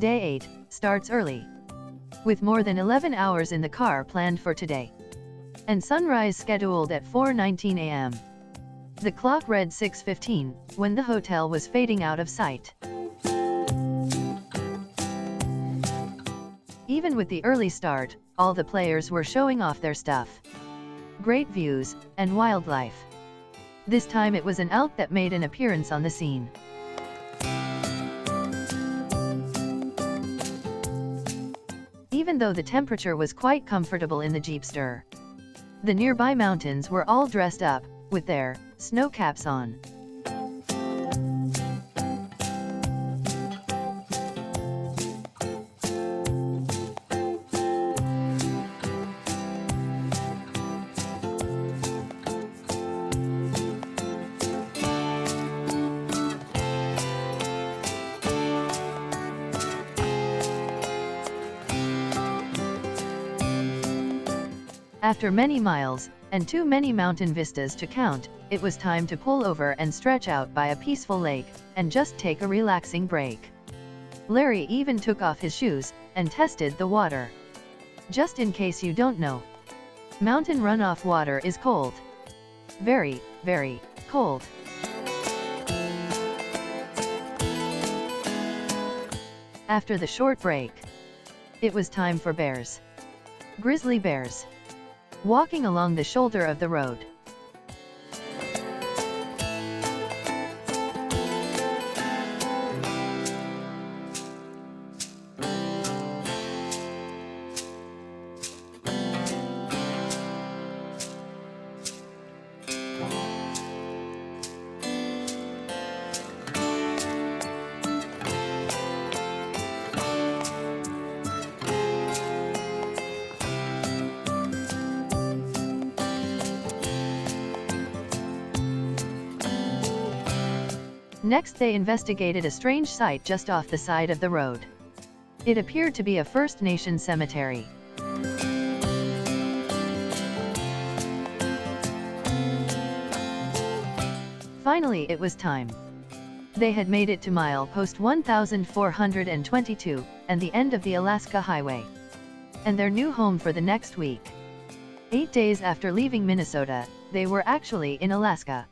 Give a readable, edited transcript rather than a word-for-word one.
Day 8 starts early, with more than 11 hours in the car planned for today, and sunrise scheduled at 4:19 a.m. The clock read 6:15 when the hotel was fading out of sight. Even with the early start, all the players were showing off their stuff. Great views and wildlife. This time it was an elk that made an appearance on the scene. Even though the temperature was quite comfortable in the Jeepster, the nearby mountains were all dressed up, with their snow caps on. After many miles, and too many mountain vistas to count, it was time to pull over and stretch out by a peaceful lake, and just take a relaxing break. Larry even took off his shoes, and tested the water. Just in case you don't know, mountain runoff water is cold. Very, very cold. After the short break, it was time for bears. Grizzly bears. Walking along the shoulder of the road. Next they investigated a strange sight just off the side of the road. It appeared to be a First Nation cemetery. Finally it was time. They had made it to milepost 1422, and the end of the Alaska Highway, and their new home for the next week. 8 days after leaving Minnesota, they were actually in Alaska.